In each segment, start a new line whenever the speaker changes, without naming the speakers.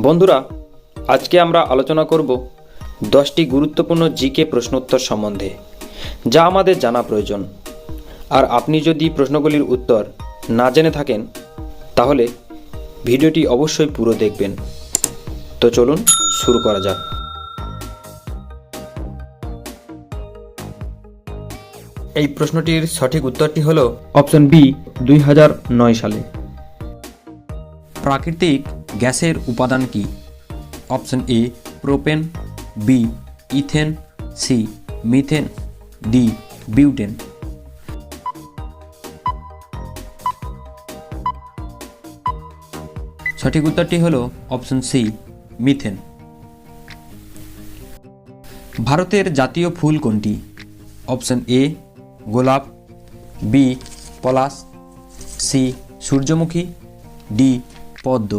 বন্ধুরা, আজকে আমরা আলোচনা করব 10টি গুরুত্বপূর্ণ জিকে প্রশ্নোত্তর সম্বন্ধে, যা আমাদের জানা প্রয়োজন। আর আপনি যদি প্রশ্নগুলির উত্তর না জেনে থাকেন, তাহলে ভিডিওটি অবশ্যই পুরো দেখবেন। তো চলুন শুরু করা যাক। এই প্রশ্নটির সঠিক উত্তরটি হল অপশন বি, 2009 সালে। প্রাকৃতিক গ্যাসের উপাদান কি? Option A propane, B ethane, C methane, D butane. সঠিক উত্তরটি হল অপশন সি মিথেন। ভারতের জাতীয় ফুল কোনটি? অপশন এ গোলাপ, বি পলাশ, সি সূর্যমুখী, ডি পদ্ম।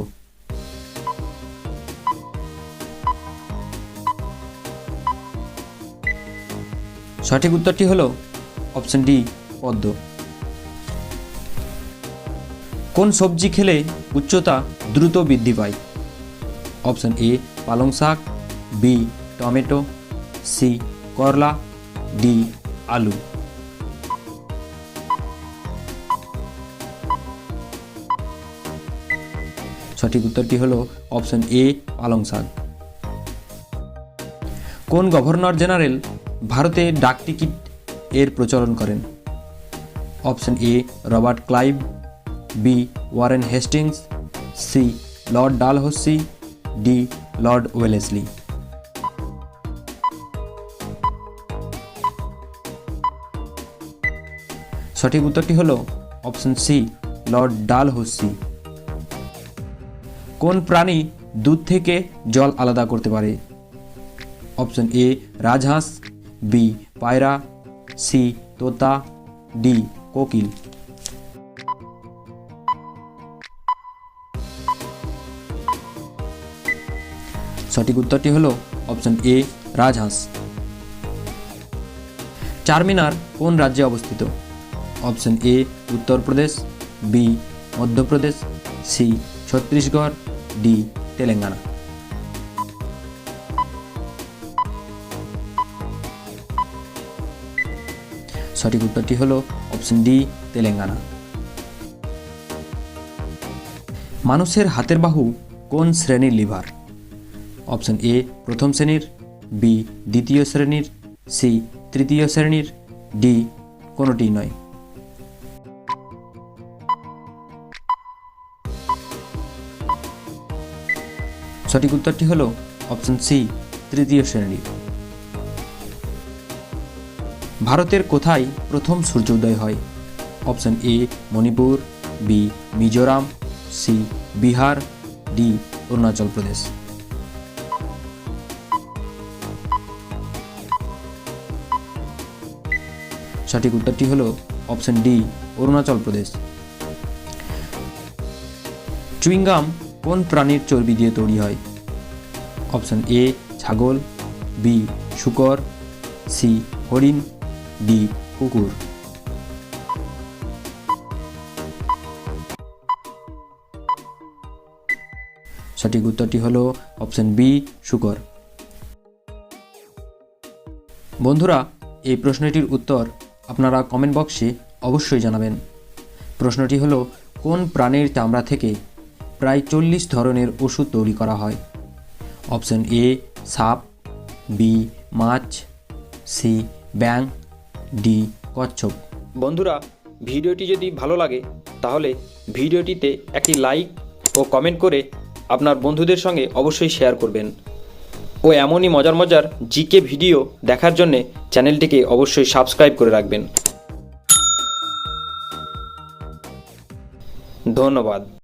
সঠিক উত্তরটি হল অপশন ডি পদ্ম। কোন সবজি খেলে উচ্চতা দ্রুত বৃদ্ধি পায়? অপশন এ পালং শাক, বি টমেটো, সি করলা, ডি আলু। সঠিক উত্তরটি হল অপশন এ পালং শাক। কোন গভর্নর জেনারেল ভারতে ডাক টিকিট এর প্রচলন করেন? Option A Robert Clive, B Warren Hastings, C Lord Dalhousie, D Lord Wellesley. সঠিক উত্তরটি হল অপশন সি লর্ড ডালহৌসি। কোন প্রাণী দুধ থেকে জল আলাদা করতে পারে? অপশন এ রাজহাঁস, বি পায়রা, সি তোতা, ডি কোকিল। সঠিক উত্তরটি হল অপশন এ রাজহাঁস। চারমিনার কোন রাজ্যে অবস্থিত? Option A Uttar Pradesh, B Madhya Pradesh, C Chhattisgarh, D Telangana. সঠিক উত্তরটি হল অপশন ডি তেলেঙ্গানা। মানুষের হাতের বাহু কোন শ্রেণীর লিভার? অপশন এ প্রথম শ্রেণীর, বি দ্বিতীয় শ্রেণীর, সি তৃতীয় শ্রেণীর, ডি কোনোটি নয়। সঠিক উত্তরটি হল অপশন সি তৃতীয় শ্রেণীর। ভারতের কোথায় প্রথম সূর্যোদয় হয়? Option A Manipur, B Mizoram, C Bihar, D Arunachal Pradesh. সঠিক উত্তরটি হল option D Arunachal Pradesh. Chewing gum কোন প্রাণীর চর্বি দিয়ে তৈরি হয়? অপশন এ ছাগল, বি শূকর, সি হরিণ, ডি কুকুর। সঠিক উত্তরটি হল অপশন বি শূকর। বন্ধুরা, এই প্রশ্নটির উত্তর আপনারা কমেন্ট বক্সে অবশ্যই জানাবেন। প্রশ্নটি হল কোন প্রাণীর চামড়া থেকে প্রায় 40 ধরনের ওষুধ তৈরি করা হয়? অপশন এ সাপ, বি মাছ, সি ব্যাঙ, ডি কচ্ছপ। বন্ধুরা, ভিডিওটি যদি ভালো লাগে তাহলে ভিডিওটিতে একটি লাইক ও কমেন্ট করে আপনার বন্ধুদের সঙ্গে অবশ্যই শেয়ার করবেন। ও এমনই মজার মজার জিকে ভিডিও দেখার জন্যে চ্যানেলটিকে অবশ্যই সাবস্ক্রাইব করে রাখবেন। ধন্যবাদ।